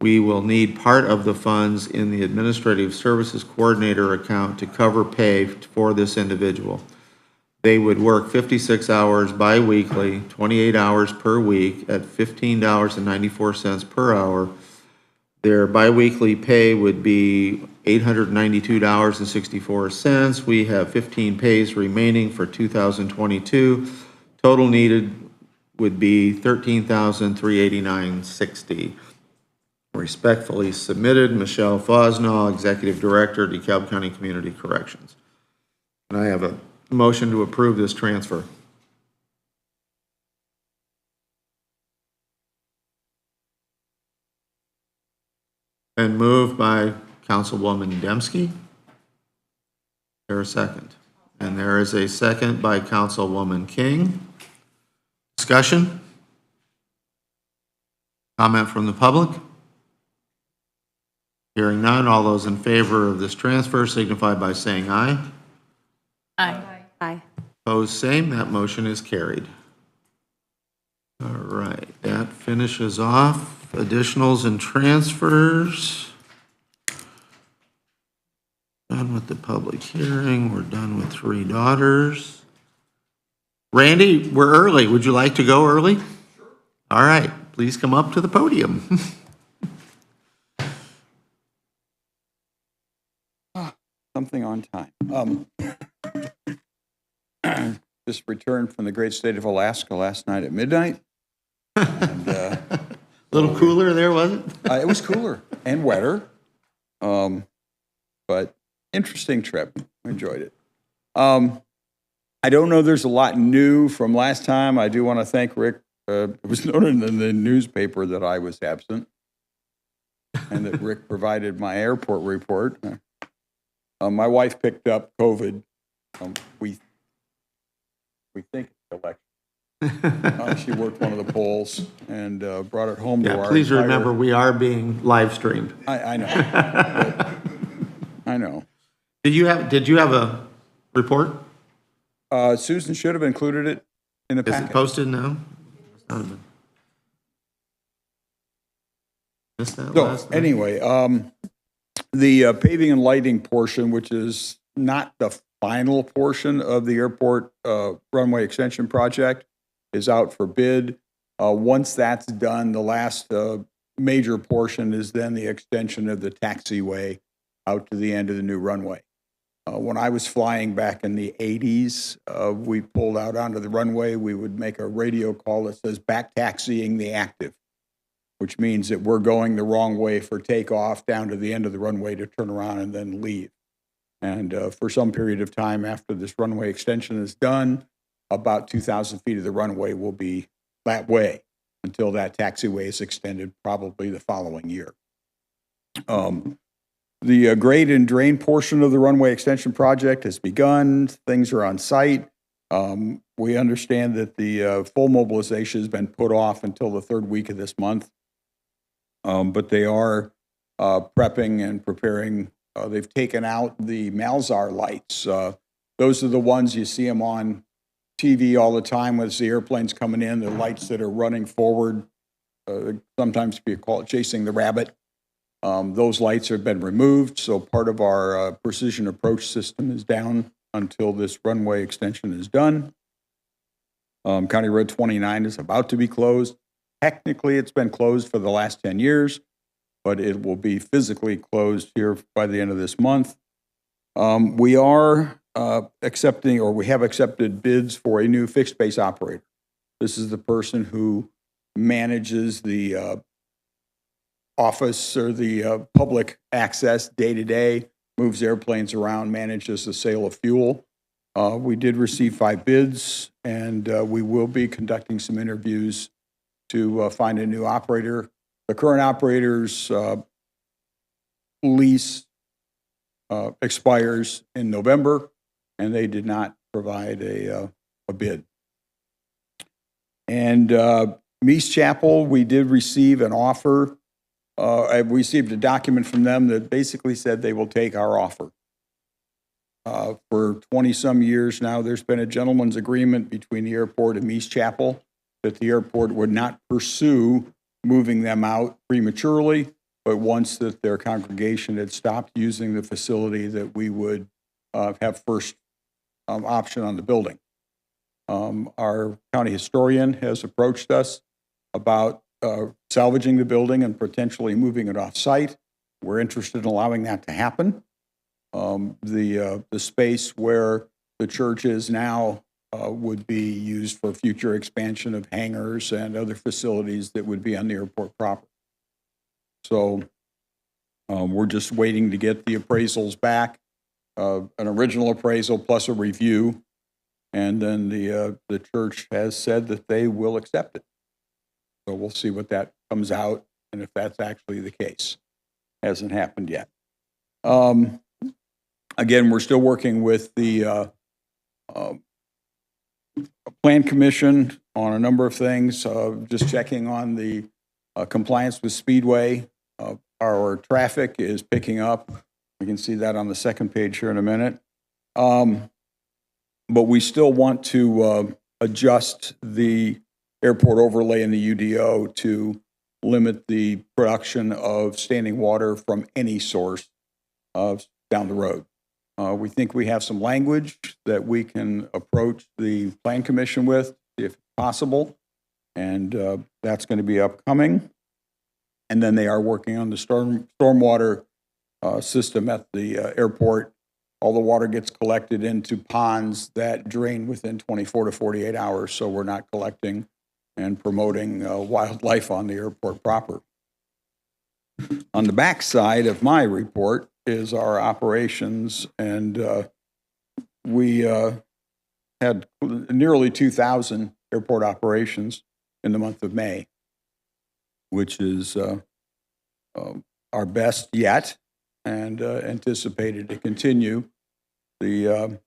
We will need part of the funds in the Administrative Services Coordinator account to cover pay for this individual. They would work 56 hours bi-weekly, 28 hours per week at $15.94 per hour. Their biweekly pay would be $892.64. We have 15 pays remaining for 2022. Total needed would be $13,389.60. Respectfully submitted, Michelle Fosnall, Executive Director, DeKalb County Community Corrections. And I have a motion to approve this transfer. And moved by Councilwoman Dembski. There a second? And there is a second by Councilwoman King. Discussion? Comment from the public? Hearing none, all those in favor of this transfer signify by saying aye. Aye. Opposed, same. That motion is carried. All right, that finishes off additionals and transfers. Done with the public hearing. We're done with Three Daughters. Randy, we're early. Would you like to go early? Sure. All right, please come up to the podium. Something on time. Just returned from the great state of Alaska last night at midnight. And, A little cooler there, was it? it was cooler and wetter, but interesting trip. Enjoyed it. I don't know there's a lot new from last time. I do want to thank Rick. It was noted in the newspaper that I was absent and that Rick provided my airport report. My wife picked up COVID. We think it's election. She worked one of the polls and brought it home to our. Please remember, we are being live streamed. I know. I know. Did you have a report? Susan should have included it in the Is packet. it posted now? It's not been. Missed that So last night? anyway, the paving and lighting portion, which is not the final portion of the airport runway extension project, is out for bid. Once that's done, the last major portion is then the extension of the taxiway out to the end of the new runway. When I was flying back in the 80s, we pulled out onto the runway. We would make a radio call that says back taxiing the active, which means that we're going the wrong way for takeoff down to the end of the runway to turn around and then leave. And for some period of time after this runway extension is done, about 2,000 feet of the runway will be that way until that taxiway is extended probably the following year. The grade and drain portion of the runway extension project has begun. Things are on site. We understand that the full mobilization has been put off until the third week of this month, but they are prepping and preparing. They've taken out the Malzar lights. Those are the ones you see them on TV all the time as the airplane's coming in, the lights that are running forward, sometimes we call it chasing the rabbit. Those lights have been removed, so part of our precision approach system is down until this runway extension is done. County Road 29 is about to be closed. Technically, it's been closed for the last 10 years, but it will be physically closed here by the end of this month. We are accepting, or we have accepted bids for a new fixed base operator. This is the person who manages the office or the public access day to day, moves airplanes around, manages the sale of fuel. We did receive 5 bids, and we will be conducting some interviews to find a new operator. The current operator's lease expires in November, and they did not provide a bid. And Meese Chapel, we did receive an offer. I received a document from them that basically said they will take our offer. For 20-some years now, there's been a gentleman's agreement between the airport and Meese Chapel that the airport would not pursue moving them out prematurely, but once that their congregation had stopped using the facility, that we would have first option on the building. Our county historian has approached us about salvaging the building and potentially moving it off-site. We're interested in allowing that to happen. The space where the church is now would be used for future expansion of hangars and other facilities that would be on the airport proper. So we're just waiting to get the appraisals back, an original appraisal plus a review, and then the church has said that they will accept it. So we'll see what that comes out and if that's actually the case. Hasn't happened yet. Again, we're still working with the Plan Commission on a number of things, just checking on the compliance with Speedway. Our traffic is picking up. We can see that on the second page here in a minute. But we still want to adjust the airport overlay in the UDO to limit the production of standing water from any source down the road. We think we have some language that we can approach the Plan Commission with, if possible, and that's going to be upcoming. And then they are working on the stormwater system at the airport. All the water gets collected into ponds that drain within 24 to 48 hours, so we're not collecting and promoting wildlife on the airport proper. On the back side of my report is our operations, and we had nearly 2,000 airport operations in the month of May, which is our best yet, and anticipated to continue. The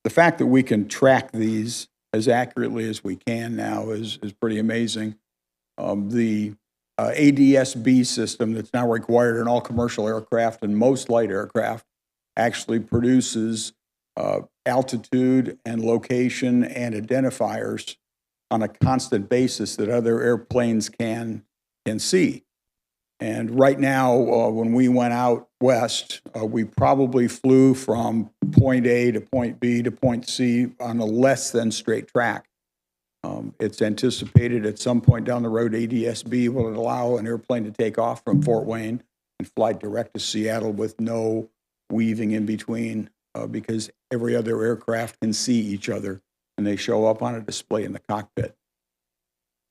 fact that we can track these as accurately as we can now is pretty amazing. The ADS-B system that's now required in all commercial aircraft and most light aircraft actually produces altitude and location and identifiers on a constant basis that other airplanes can see. And right now, when we went out west, we probably flew from point A to point B to point C on a less than straight track. It's anticipated at some point down the road, ADSB will allow an airplane to take off from Fort Wayne and fly direct to Seattle with no weaving in between, because every other aircraft can see each other and they show up on a display in the cockpit.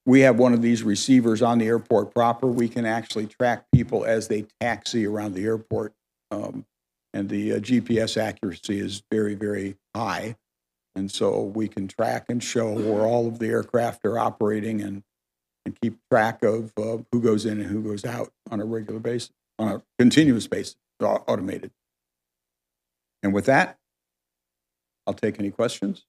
We have one of these receivers on the airport proper. We can actually track people as they taxi around the airport. And the GPS accuracy is very, very high. And so we can track and show where all of the aircraft are operating and keep track of who goes in and who goes out on a regular basis, on a continuous basis, automated. And with that, I'll take any questions.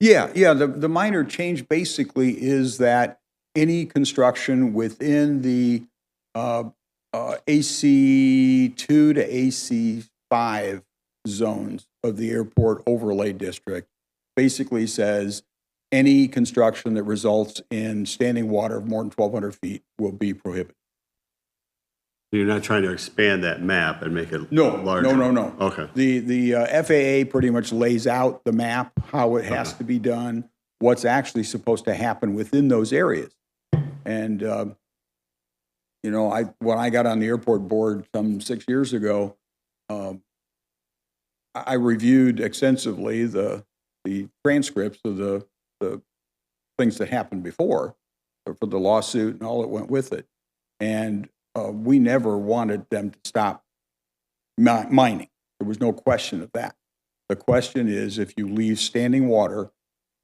Yeah. The minor change basically is that any construction within the AC2 to AC5 zones of the airport overlay district basically says any construction that results in standing water of more than 1,200 feet will be prohibited. You're not trying to expand that map and make it No. larger? Okay. The FAA pretty much lays out the map, how it has to be done, what's actually supposed to happen within those areas. And, when I got on the airport board some 6 years ago, I reviewed extensively the transcripts of the things that happened before for the lawsuit and all that went with it. And we never wanted them to stop mining. There was no question of that. The question is, if you leave standing water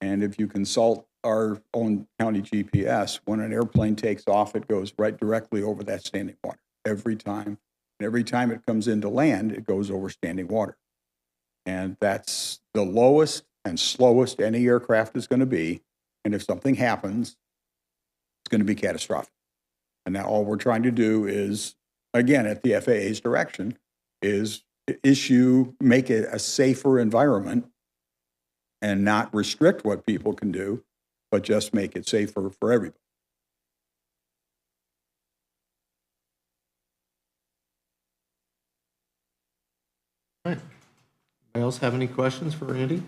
and if you consult our own county GPS, when an airplane takes off, it goes right directly over that standing water every time. And every time it comes into land, it goes over standing water. And that's the lowest and slowest any aircraft is going to be. And if something happens, it's going to be catastrophic. And now all we're trying to do is, again, at the FAA's direction, is make it a safer environment and not restrict what people can do, but just make it safer for everybody. All right. Anybody else have any questions for Randy?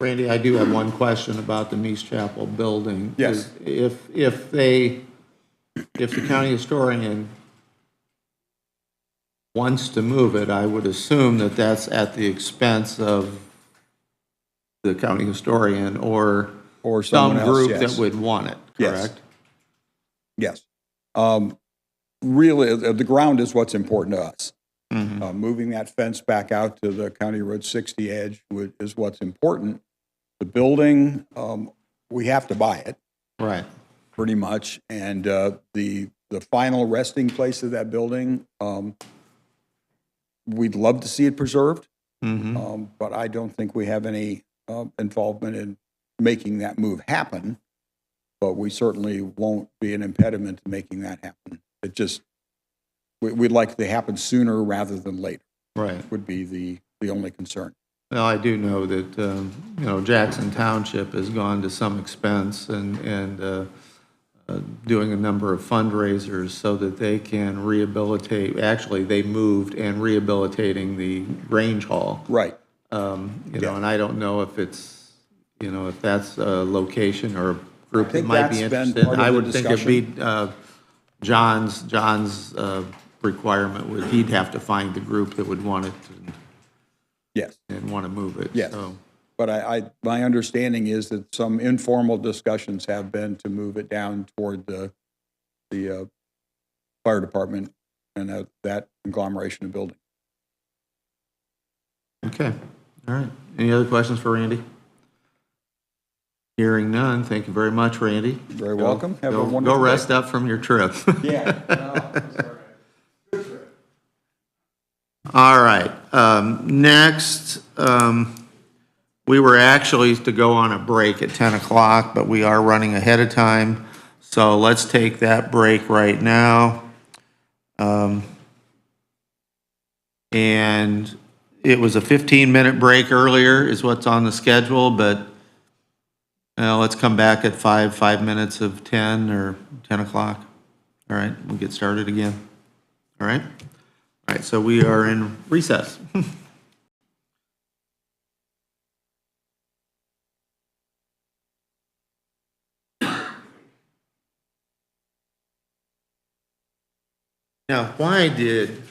Randy, I do have one question about the Meese Chapel building. Yes. If the county historian wants to move it, I would assume that that's at the expense of the county historian or some someone else, group yes. that would want it, correct? Yes. Really, the ground is what's important to us. Mm-hmm. Moving that fence back out to the County Road 60 edge is what's important. The building, we have to buy it. Right. Pretty much. And the final resting place of that building, we'd love to see it preserved, but I don't think we have any involvement in making that move happen. But we certainly won't be an impediment to making that happen. It just, we'd like it to happen sooner rather than later. Right. Would be the only concern. Well, I do know that, Jackson Township has gone to some expense and doing a number of fundraisers so that they can rehabilitate, actually, they moved and rehabilitating the Range Hall. Right. And I don't know if it's, if that's a location or a group that might be interested. I would think it'd be John's requirement he'd have to find the group that would want it and want to move it. Yes. So. But my understanding is that some informal discussions have been to move it down toward the fire department and that conglomeration of buildings. Okay. All right. Any other questions for Randy? Hearing none, thank you very much, Randy. Very welcome. Have a wonderful Go rest day. up from your trip. Yeah. All right. Next, we were actually to go on a break at 10 o'clock, but we are running ahead of time. So let's take that break right now. And it was a 15-minute break earlier is what's on the schedule, but let's come back at 5 minutes of 10 or 10 o'clock? All right, we'll get started again. All right? All right, so we are in recess. Now, why did